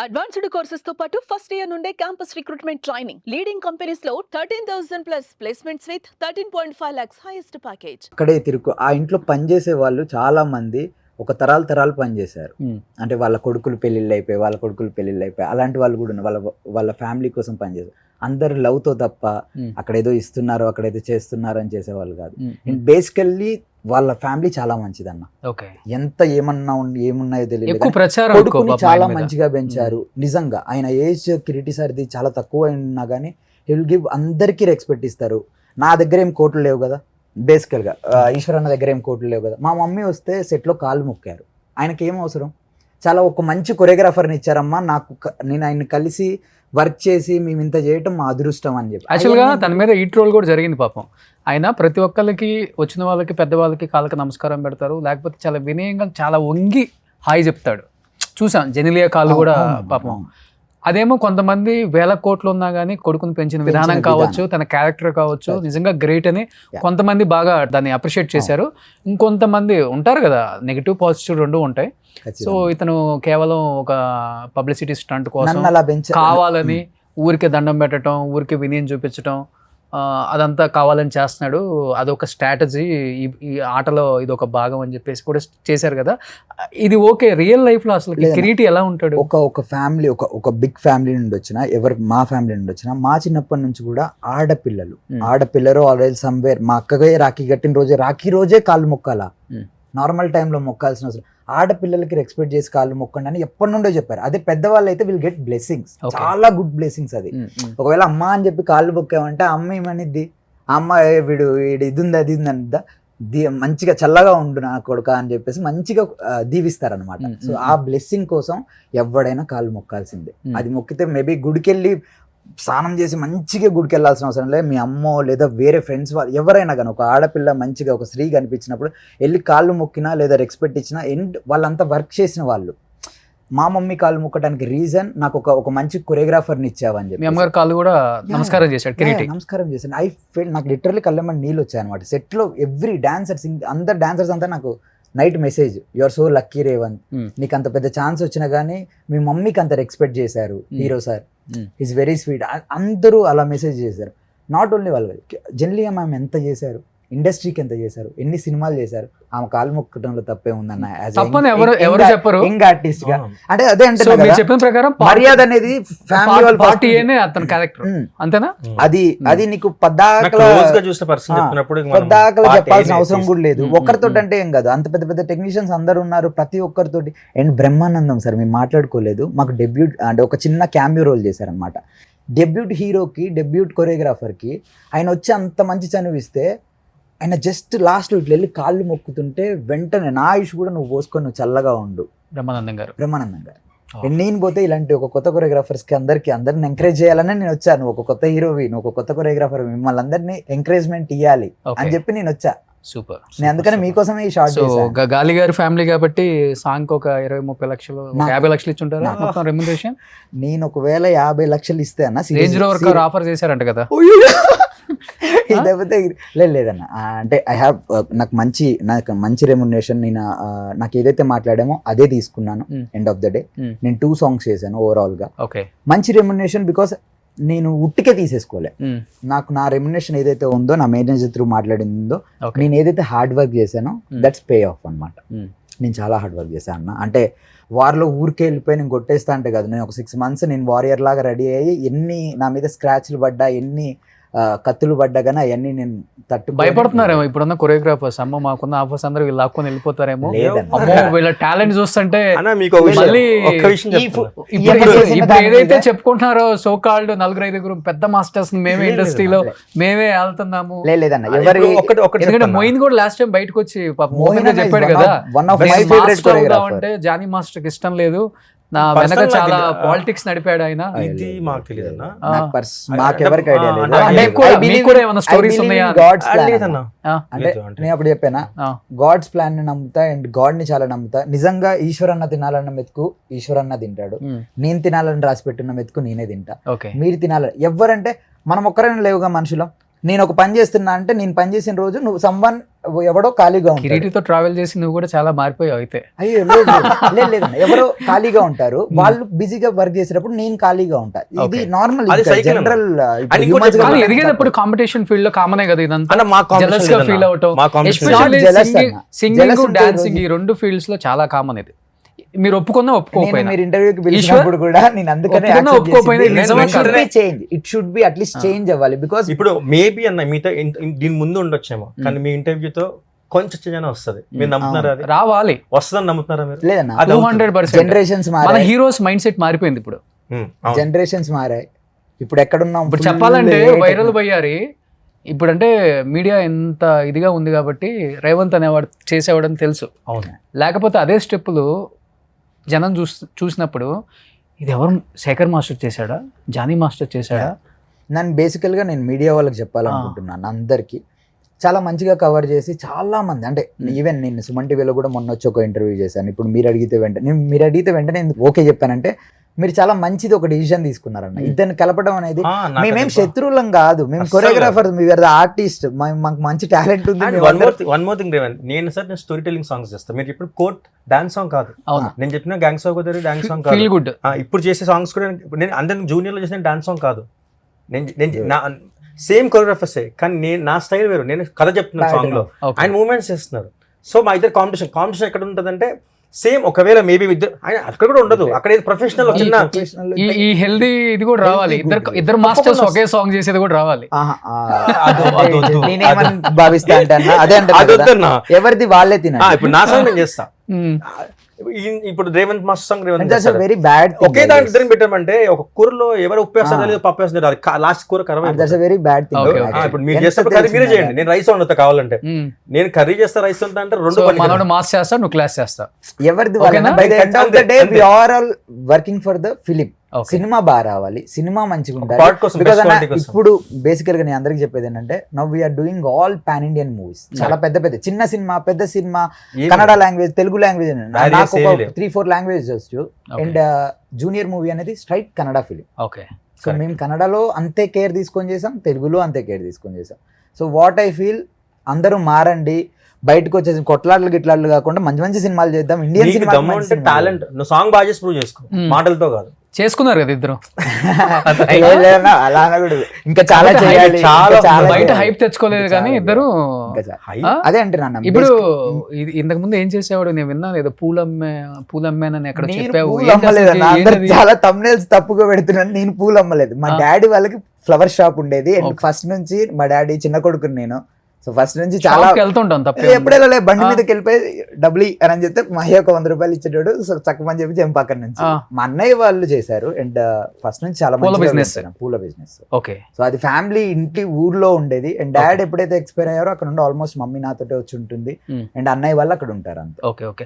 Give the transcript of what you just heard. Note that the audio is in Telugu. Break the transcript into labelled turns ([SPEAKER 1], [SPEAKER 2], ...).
[SPEAKER 1] అడ్వాన్స్డ్ కోర్సెస్ తో పాటు ఫస్ట్ ఇయర్ నుండే campus recruitment training leading companies లో 13,000 plus placements with 13.5 lakhs highest package.
[SPEAKER 2] అక్కడే తిరుగు ఆ ఇంట్లో పనిచేసే వాళ్ళు చాలా మంది ఒక తరాలు పనిచేశారు. అంటే వాళ్ళ కొడుకులు పెళ్ళిళ్ళు అయిపోయి అలాంటి వాళ్ళు కూడా ఉన్నారు. వాళ్ళ ఫ్యామిలీ కోసం పనిచేశారు. అందరు లవ్తో తప్ప అక్కడేదో ఇస్తున్నారు అక్కడేదో చేస్తున్నారు అని చేసేవాళ్ళు కాదు. బేసికల్లీ వాళ్ళ ఫ్యామిలీ చాలా మంచిదన్న. ఎంత ఏమున్నాయో తెలియదు, కొడుకుని చాలా మంచిగా పెంచారు. నిజంగా ఆయన ఏజ్ కిరీటి సార్ది చాలా తక్కువ ఉన్నా కానీ విల్ గివ్ అందరికీ రెస్పెక్ట్ ఇస్తారు. నా దగ్గర ఏం కోట్లు లేవు కదా, బేసికల్గా ఈశ్వరన్న దగ్గర ఏం కోట్లు లేవు కదా. మా మమ్మీ వస్తే సెట్లో కాళ్ళు మొక్కారు. ఆయనకి ఏం అవసరం, చాలా ఒక మంచి కొరియోగ్రాఫర్ని ఇచ్చారమ్మా నాకు, నేను ఆయన కలిసి వర్క్ చేసి మేము ఇంత చేయటం మా అదృష్టం అని చెప్పి.
[SPEAKER 3] యాక్చువల్గా తన మీద ఈ ట్రోల్ కూడా జరిగింది పాపం. ఆయన ప్రతి ఒక్కరికి వచ్చిన వాళ్ళకి పెద్దవాళ్ళకి కాళ్ళకి నమస్కారం పెడతారు, లేకపోతే చాలా వినయంగా చాలా వంగి హాయ్ చెప్తాడు. చూసాం జెనిలియా కాళ్ళు కూడా పాపం. అదేమో కొంతమంది వేల కోట్లు ఉన్నా కానీ కొడుకుని పెంచిన విధానం కావచ్చు, తన క్యారెక్టర్ కావచ్చు, నిజంగా గ్రేట్ అని కొంతమంది బాగా దాన్ని అప్రిషియేట్ చేశారు. ఇంకొంతమంది ఉంటారు కదా, నెగిటివ్ పాజిటివ్ రెండు ఉంటాయి. సో ఇతను కేవలం ఒక పబ్లిసిటీ స్టంట్ కోసం కావాలని ఊరికే దండం పెట్టడం, ఊరికే వినయం చూపించడం, అదంతా కావాలని చేస్తున్నాడు. అదొక స్ట్రాటజీ, ఈ ఆటలో ఇది ఒక భాగం అని చెప్పేసి కూడా చేశారు కదా. ఇది ఓకే, రియల్ లైఫ్ లో అసలు కిరీటి ఎలా ఉంటాడు?
[SPEAKER 2] ఒక ఫ్యామిలీ, ఒక బిగ్ ఫ్యామిలీ నుండి వచ్చిన, మా ఫ్యామిలీ నుండి వచ్చిన, మా చిన్నప్పటి నుంచి కూడా ఆడపిల్లలు ఆల్రెడీ సమ్వేర్. మా అక్కగా రాఖీ కట్టిన రాఖీ రోజే కాళ్ళు మొక్కాలా, నార్మల్ టైంలో మొక్కాల్సిన అవసరం. ఆడపిల్లలకి రెస్పెక్ట్ చేసి కాళ్ళు మొక్కండి అని ఎప్పటి నుండో చెప్పారు. అదే పెద్దవాళ్ళు అయితే విల్ గెట్ బ్లెస్సింగ్స్, చాలా గుడ్ బ్లెస్సింగ్స్. అది ఒకవేళ అమ్మ అని చెప్పి కాళ్ళు మొక్కామంటే అమ్మ ఏమనిద్ది, అమ్మ వీడు ఇది ఉంది అది ఉంది అనిద్దా, మంచిగా చల్లగా ఉండు నా కొడుక అని చెప్పేసి మంచిగా దీవిస్తారనమాట. సో ఆ బ్లెస్సింగ్ కోసం ఎవడైనా కాళ్ళు మొక్కాల్సిందే. అది మొక్కితే మేబీ గుడికెళ్ళి స్నానం చేసి మంచిగా గుడికి వెళ్ళాల్సిన అవసరం లేదు. మీ అమ్మో లేదా వేరే ఫ్రెండ్స్ వాళ్ళు ఎవరైనా కానీ ఒక ఆడపిల్ల మంచిగా ఒక స్త్రీ కనిపించినప్పుడు వెళ్ళి కాళ్ళు మొక్కినా లేదా రెస్పెక్ట్ ఇచ్చినా, వాళ్ళంతా వర్క్ చేసిన వాళ్ళు. మా మమ్మీ కాళ్ళు మొక్కడానికి రీజన్ నాకు ఒక మంచి కొరియోగ్రాఫర్ని ఇచ్చావని చెప్పి.
[SPEAKER 3] మీ అమ్మగారు కాళ్ళు కూడా నమస్కారం చేశాడు,
[SPEAKER 2] నమస్కారం చేశాను. ఐ ఫీల్ నాకు లిటరల్లీ కళ్ళమని నీళ్ళు వచ్చాయన్నమాట. సెట్లో ఎవ్రీ డాన్సర్స్, అందరు డాన్సర్స్ అంతా నాకు night message, you are so lucky Revanth, నీకు అంత పెద్ద ఛాన్స్ వచ్చినా కానీ మీ మమ్మీకి అంత రెస్పెక్ట్ చేశారు hero sir, is very sweet. అందరూ అలా మెసేజ్ చేశారు. నాట్ ఓన్లీ వాళ్ళు, జెన్లియా మ్యామ్ ఎంత చేశారు, ఇండస్ట్రీకి ఎంత చేశారు, ఎన్ని సినిమాలు చేశారు. ఆమె కాలు మొక్కడంలో తప్పే ఉందన్న, యంగ్ ఆర్టిస్ట్ గా. అంటే అదే అంటే
[SPEAKER 3] చెప్పిన ప్రకారం
[SPEAKER 2] మర్యాద అనేది ఫ్యామిలీ
[SPEAKER 3] అతని క్యారెక్టర్ అంతేనా,
[SPEAKER 2] అది నీకు పద్దాకల చెప్పాల్సిన అవసరం కూడా లేదు. ఒక్కరితో అంటే ఏం కాదు, అంత పెద్ద పెద్ద టెక్నీషియన్స్ అందరు ఉన్నారు, ప్రతి ఒక్కరితోటి. అండ్ బ్రహ్మానందం సార్ మేము మాట్లాడుకోలేదు, మాకు డెబ్యూట్ అంటే ఒక చిన్న క్యామియో రోల్ చేశారనమాట. డెబ్యూట్ హీరోకి, డెబ్యూట్ కొరియోగ్రాఫర్కి ఆయన వచ్చి అంత మంచి చనువిస్తే ఆయన జస్ట్ లాస్ట్ ఇట్లా వెళ్ళి కాళ్ళు మొక్కుతుంటే వెంటనే నా ఆయుష్ కూడా నువ్వు పోసుకొని నువ్వు చల్లగా ఉండు బ్రహ్మానందం గారు. నేను పోతే ఇలాంటి ఒక కొత్త కొరియోగ్రాఫర్స్కి అందరిని ఎంకరేజ్ చేయాలని నేను వచ్చాను. ఒక కొత్త హీరోవి, నువ్వు ఒక కొత్త కొరియోగ్రాఫర్, మిమ్మల్ని అందరినీ ఎంకరేజ్మెంట్ ఇవ్వాలి అని చెప్పి నేను వచ్చా.
[SPEAKER 3] సూపర్.
[SPEAKER 2] నేను అందుకని మీకోసమే ఈ షార్ట్ చేశాను.
[SPEAKER 3] గాలి గారి ఫ్యామిలీ కాబట్టి సాంగ్ ఒక 20-30 లక్షలు 50 లక్షలు ఇచ్చుంటారా మొత్తం రెమ్యునరేషన్?
[SPEAKER 2] నేను ఒకవేళ 50 లక్షలు ఇస్తే అన్న
[SPEAKER 3] రేంజ్ రోవర్ ఆఫర్ చేశారంట కదా.
[SPEAKER 2] లేదన్న, అంటే ఐ హ్యావ్ నాకు మంచి రెమ్యునరేషన్. నాకు ఏదైతే మాట్లాడామో అదే తీసుకున్నాను. ఎండ్ ఆఫ్ ద డే నేను 2 సాంగ్స్ చేశాను ఓవరాల్ గా. మంచి రెమ్యునరేషన్, బికాస్ నేను ఉట్టికే తీసేసుకోలే. నాకు నా రెమ్యునరేషన్ ఏదైతే ఉందో, నా మేనేజర్ త్రూ మాట్లాడిందో, నేను ఏదైతే హార్డ్ వర్క్ చేశానో దట్స్ పే ఆఫ్ అనమాట. నేను చాలా హార్డ్ వర్క్ చేశాను అన్న. అంటే వార్లో ఊరికే వెళ్ళిపోయి నేను కొట్టేస్తా అంటే కాదు. నేను ఒక 6 months నేను వారియర్ లాగా రెడీ అయ్యి, ఎన్ని నా మీద స్క్రాచ్లు పడ్డా, ఎన్ని కత్తులు పడ్డా కానీ అవన్నీ నేను
[SPEAKER 3] భయపడుతున్నారేమో ఇప్పుడున్న కొరియోగ్రాఫర్స్. అమ్మ మాకున్న ఆఫర్స్ అందరూ వీళ్ళు లాక్కొని వెళ్ళిపోతారేమో, వీళ్ళ టాలెంట్ చూస్తుంటే. ఇప్పుడు ఏదైతే చెప్పుకుంటున్నారో సో కాల్డ్ 4-5 పెద్ద మాస్టర్స్ మేమే ఇండస్ట్రీలో మేమే వెళ్తున్నాము. ఎందుకంటే మోయిన్ కూడా లాస్ట్ టైం బయటకు వచ్చి మోహిన్ చెప్పాడు కదా, అంటే జానీ మాస్టర్ కి ఇష్టం లేదు, నా వెనక చాలా పాలిటిక్స్ నడిపాడు ఆయన.
[SPEAKER 4] ఇది మాకు తెలియదు అన్న,
[SPEAKER 2] మాకెవరికి ఐడియా లేదు. నేను అప్పుడు చెప్పానా, గాడ్స్ ప్లాన్ ని నమ్ముతా అండ్ గాడ్ ని చాలా నమ్ముతా. నిజంగా ఈశ్వరన్న తినాలన్న మెతుకు ఈశ్వరన్న తింటాడు, నేను తినాలని రాసి పెట్టిన మెతుకు నేనే తింటా. మీరు తినాలని ఎవరంటే మనం ఒక్కరైనా లేవుగా మనుషులం. నేను ఒక పని చేస్తున్నా అంటే నేను పని చేసిన రోజు నువ్వు సమ్వన్ ఎవడో ఖాళీగా ఉంటారు.
[SPEAKER 3] కిరీటితో ట్రావెల్ చేసి నువ్వు కూడా చాలా మారిపోయావు అయితే.
[SPEAKER 2] అయ్యో లేదన్న, ఎవరో ఖాళీగా ఉంటారు, వాళ్ళు బిజీగా వర్క్ చేసేటప్పుడు నేను ఖాళీగా ఉంటా. ఇది నార్మల్ జనరల్.
[SPEAKER 3] కానీ ఎదిగేటప్పుడు కాంపిటీషన్ ఫీల్డ్ లో కామనే కదా ఇదంతా.
[SPEAKER 4] అన్న మా
[SPEAKER 3] జెలస్ గా ఫీల్ అవటం, ఎస్పెషల్లీ సింగింగ్ డాన్సింగ్ ఈ రెండు ఫీల్డ్స్ లో చాలా కామన్ ఇది. మీరు ఒప్పుకున్నా ఒప్పుకోకపోయినా,
[SPEAKER 2] మీరు ఇంటర్వ్యూకి పిలిచినప్పుడు కూడా నేను అందుకనే it should be at least change అవ్వాలి. బికాస్
[SPEAKER 4] ఇప్పుడు మేబీ అన్న మీతో దీని ముందు ఉండొచ్చేమో, కానీ మీ ఇంటర్వ్యూతో కొంచెం చేంజ్ వస్తుంది. మీరు నమ్ముతున్నారా? అది
[SPEAKER 3] రావాలి,
[SPEAKER 4] వస్తుందని నమ్ముతున్నారా మీరు?
[SPEAKER 2] లేదన్నా,
[SPEAKER 3] 200%.
[SPEAKER 2] జనరేషన్స్
[SPEAKER 3] మన
[SPEAKER 2] మారాయి,
[SPEAKER 3] హీరోస్ మైండ్ సెట్ మారిపోయింది ఇప్పుడు.
[SPEAKER 2] జనరేషన్స్ మారాయి. ఇప్పుడు ఎక్కడున్నాం?
[SPEAKER 3] ఇప్పుడు చెప్పాలంటే వైరల్ బయ్యారి ఇప్పుడు అంటే మీడియా ఎంత ఇదిగా ఉంది కాబట్టి రేవంత్ అనేవాడు చేసేవాడని తెలుసు.
[SPEAKER 4] అవును.
[SPEAKER 3] లేకపోతే అదే స్టెప్పులు జనం చూసినప్పుడు ఇది ఎవరు, శేఖర్ మాస్టర్ చేశాడా, జానీ మాస్టర్ చేశాడా?
[SPEAKER 2] నన్ను బేసికల్గా నేను మీడియా వాళ్ళకి చెప్పాలనుకుంటున్నాను, అందరికీ చాలా మంచిగా కవర్ చేసి చాలా మంది, అంటే ఈవెన్ నేను సుమన్ టీవీలో కూడా మొన్న వచ్చి ఒక ఇంటర్వ్యూ చేశాను. ఇప్పుడు మీరు అడిగితే వెంటనే ఓకే చెప్పానంటే మీరు చాలా మంచిది ఒక డిసిజన్ తీసుకున్నారన్న. ఇద్దరిని కలపడం అనేది, మేమేం శత్రువులం కాదు, మేము కొరియోగ్రాఫర్, మీరు ఆర్టిస్ట్, మాకు మంచి టాలెంట్ ఉంది.
[SPEAKER 4] వన్ మోర్ థింగ్ రేవన్, నేను స్టోరీ టెల్లింగ్ సాంగ్స్ చేస్తాను. మీరు ఇప్పుడు కోర్ట్ డాన్స్ సాంగ్ కాదు, నేను చెప్పిన గ్యాంగ్ సాంగ్ కుదిరి డాన్స్ సాంగ్ కాదు.
[SPEAKER 3] ఫీల్ గుడ్
[SPEAKER 4] ఇప్పుడు చేసే సాంగ్స్ కూడా నేను అందరి జూనియర్ లో చేసిన డాన్స్ సాంగ్ కాదు. నేను సేమ్ కొరియోగ్రాఫర్సే, కానీ నేను నా స్టైల్ వేరు. నేను కథ చెప్తున్నాను సాంగ్ లో, ఆయన మూవ్మెంట్స్ చేస్తున్నారు. సో మా ఇద్దరు కాంపిటీషన్ ఎక్కడ ఉంటుందంటే సేమ్. ఒకవేళ మేబీ ఆయన అక్కడ కూడా ఉండదు, అక్కడ ప్రొఫెషనల్ చిన్న
[SPEAKER 3] ఈ హెల్దీ ఇది కూడా రావాలి. ఇద్దరు మాస్టర్స్ ఒకే సాంగ్ చేసేది కూడా రావాలి.
[SPEAKER 2] నేనేమని భావిస్తా అంటే అదే అంటే ఎవరిది వాళ్ళే తినాలి.
[SPEAKER 4] ఇప్పుడు నా సాంగ్ నేను చేస్తా. ఇప్పుడు Revanth master song
[SPEAKER 2] very bad.
[SPEAKER 4] ఒకే దాంట్లో ఇద్దరిని పెట్టామంటే ఒక కూరలో ఎవరు ఉప్పు వేస్తారో లేదు పప్పు వేస్తారు, అది లాస్ట్ కూర కర్రీ.
[SPEAKER 2] Very bad thing.
[SPEAKER 4] ఇప్పుడు మీరు చేస్తే కర్రీ మీరే చేయండి, నేను రైస్ వండుతా కావాలంటే. నేను కర్రీ చేస్తా, రైస్ వండుతా అంటే రెండు
[SPEAKER 3] మనోడు మాస్ చేస్తా, నువ్వు క్లాస్ చేస్తా.
[SPEAKER 2] ఎవరిది by the end of the day we are all working for the film. Cinema బాగా రావాలి, సినిమా మంచిగా ఉండాలి. ఇప్పుడు బేసికల్ గా నేను అందరికి చెప్పేది ఏంటంటే, now we are doing all pan Indian movies. చాలా పెద్ద పెద్ద, చిన్న సినిమా, పెద్ద cinema, Kannada language, Telugu language, నాకు 3-4 లాంగ్వేజ్ వచ్చు. అండ్ జూనియర్ మూవీ అనేది స్ట్రైట్ కన్నడ ఫిలిం. సో మేము కన్నడలో అంతే కేర్ తీసుకొని చేసాం, తెలుగులో అంతే కేర్ తీసుకొని చేసాం. సో వాట్ ఐ ఫీల్, అందరూ మారండి, బయటకు వచ్చేసి కొట్లాటలు గిట్లాట్లు కాకుండా మంచి మంచి సినిమాలు చేద్దాం. ఇండియన్ సినిమా
[SPEAKER 4] టాలెంట్, నువ్వు సాంగ్ బాగా చేసి ప్రూవ్ చేసుకో, మాటలతో కాదు.
[SPEAKER 3] చేసుకున్నారు కదా ఇద్దరు,
[SPEAKER 2] అలా అనకూడదు, ఇంకా చాలా చేయాలి.
[SPEAKER 3] బయట హైప్ తెచ్చుకోలేదు కానీ ఇద్దరు
[SPEAKER 2] అదే అంటున్నా.
[SPEAKER 3] ఇప్పుడు ఇంతకు ముందు ఏం చేసేవాడు నేను విన్నాను, ఏదో పూలమ్మేనని ఎక్కడ చెప్పావు.
[SPEAKER 2] చాలా thumbnails తప్పుగా పెడుతున్నాను. నేను పూలు అమ్మలేదు, మా డాడీ వాళ్ళకి ఫ్లవర్ షాప్ ఉండేది. అండ్ ఫస్ట్ నుంచి మా డాడీ చిన్న కొడుకుని నేను, సో ఫస్ట్ నుంచి చాలా
[SPEAKER 3] వెళ్తుంటాం,
[SPEAKER 2] ఎప్పుడైనా బండి మీదకి వెళ్ళిపోయి డబ్బులు అని చెప్తే మా అయ్య ఒక 100 రూపాయలు ఇచ్చేటాడు. సో చక్కమని చెప్పి జంప్ పక్కన నుంచి మా అన్నయ్య వాళ్ళు చేశారు. అండ్ ఫస్ట్ నుంచి చాలా పూల బిజినెస్.
[SPEAKER 3] ఓకే.
[SPEAKER 2] సో అది ఫ్యామిలీ ఇంటి ఊర్లో ఉండేది. అండ్ డాడ్ ఎప్పుడైతే ఎక్స్పైర్ అయ్యారో అక్కడ నుండి ఆల్మోస్ట్ మమ్మీ నాతోటే వచ్చి ఉంటుంది. అండ్ అన్నయ్య వాళ్ళు అక్కడ ఉంటారు అంతే.
[SPEAKER 3] ఓకే.